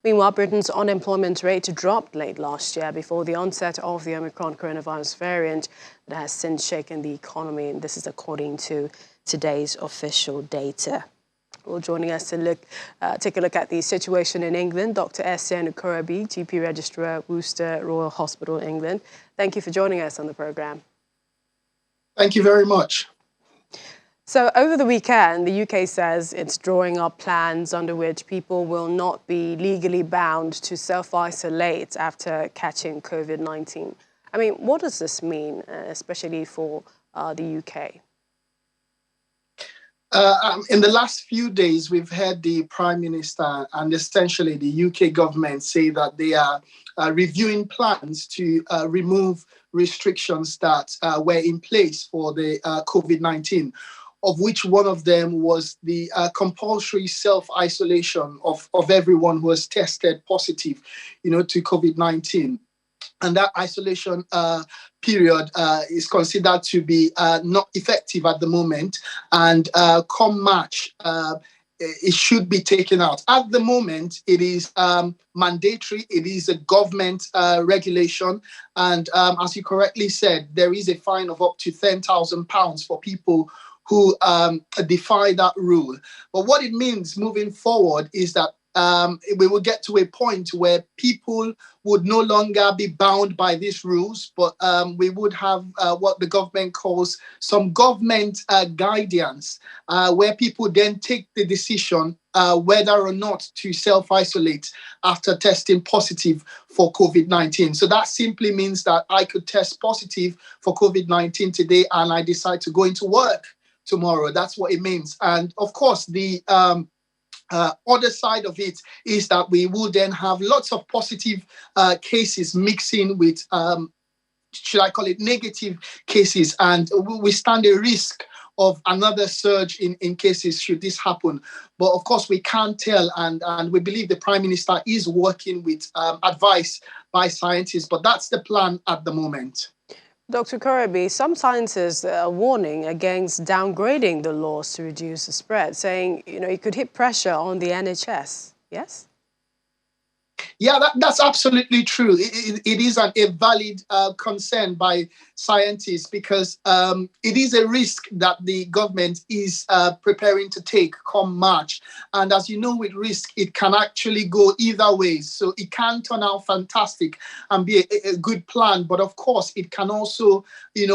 Meanwhile, Britain's unemployment rate dropped late last year before the onset of the Omicron coronavirus variant that has since shaken the economy. And this is according to today's official data. Well, joining us to take a look at the situation in England, Dr. Etienne Ukorobi, GP Registrar, Worcester Royal Hospital, England. Thank you for joining us on the programme. Thank you very much. So over the weekend, the UK says it's drawing up plans under which people will not be legally bound to self-isolate after catching COVID-19. I mean, what does this mean, especially for the UK? In the last few days, we've heard the Prime Minister and essentially the UK government say that they are reviewing plans to remove restrictions that were in place for the COVID-19. Of which one of them was the compulsory self-isolation of everyone who has tested positive, to COVID-19. And that isolation period is considered to be not effective at the moment. And come March, it should be taken out. At the moment, it is mandatory. It is a government regulation. And as you correctly said, there is a fine of up to £10,000 for people who defy that rule. But what it means moving forward is that we will get to a point where people would no longer be bound by these rules, but we would have what the government calls some government guidance, where people then take the decision whether or not to self-isolate after testing positive for COVID-19. So that simply means that I could test positive for COVID-19 today and I decide to go into work tomorrow. That's what it means. And of course, the other side of it is that we will then have lots of positive cases mixing with, should I call it, negative cases. And we stand a risk of another surge in cases should this happen. But of course, we can't tell. And we believe the Prime Minister is working with advice by scientists. But that's the plan at the moment. Dr. Ukorobi, some scientists are warning against downgrading the laws to reduce the spread, saying, it could hit pressure on the NHS. Yes? Yeah, that's absolutely true. It is a valid concern by scientists because it is a risk that the government is preparing to take come March. And as you know, with risk, it can actually go either way. So it can turn out fantastic and be a good plan. But of course, it can also,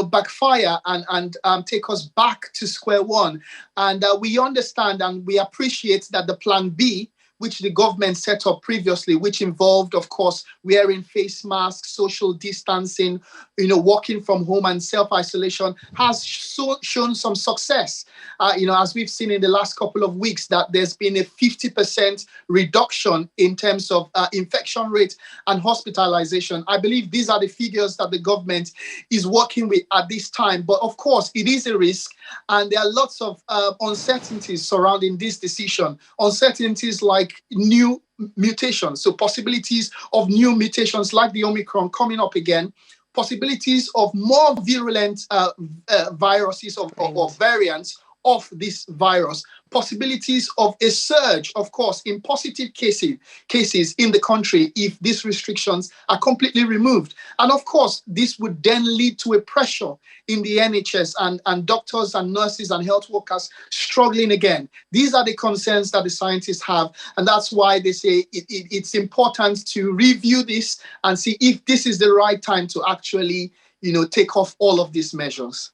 backfire and take us back to square one. And we understand and we appreciate that the plan B, which the government set up previously, which involved, of course, wearing face masks, social distancing, working from home and self-isolation, has shown some success. As we've seen in the last couple of weeks, that there's been a 50% reduction in terms of infection rate and hospitalization. I believe these are the figures that the government is working with at this time. But of course, it is a risk, and there are lots of uncertainties surrounding this decision. Uncertainties like new mutations, so possibilities of new mutations like the Omicron coming up again, possibilities of more virulent viruses or variants of this virus, possibilities of a surge, of course, in positive cases in the country if these restrictions are completely removed. And of course, this would then lead to a pressure in the NHS and doctors and nurses and health workers struggling again. These are the concerns that the scientists have. And that's why they say it's important to review this and see if this is the right time to actually, take off all of these measures.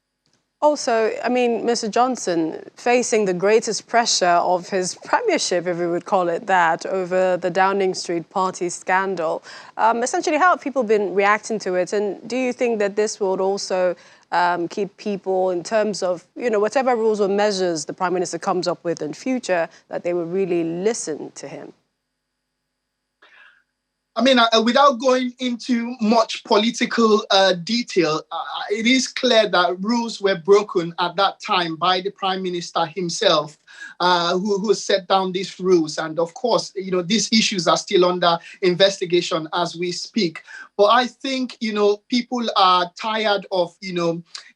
Also, Mr. Johnson, facing the greatest pressure of his premiership, if we would call it that, over the Downing Street party scandal. Essentially, how have people been reacting to it? And do you think that this would also keep people in terms of, whatever rules or measures the Prime Minister comes up with in future, that they will really listen to him? Without going into much political detail, it is clear that rules were broken at that time by the Prime Minister himself. who set down these rules. And of course, these issues are still under investigation as we speak. But I think, people are tired of,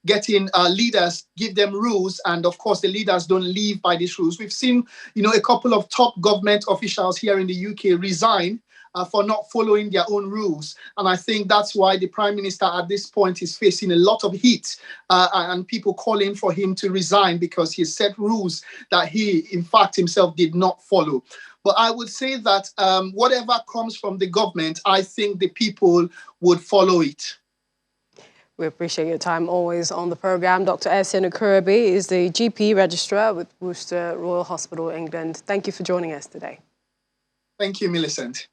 getting leaders give them rules, and of course the leaders don't live by these rules. We've seen a couple of top government officials here in the UK resign for not following their own rules, and I think that's why the Prime Minister at this point is facing a lot of heat and people calling for him to resign because he set rules that he in fact himself did not follow. But I would say that whatever comes from the government, I think the people would follow it. We appreciate your time always on the programme. Dr. Essien Okurigbe is the GP registrar with Worcester Royal Hospital, England. Thank you for joining us today. Thank you, Millicent.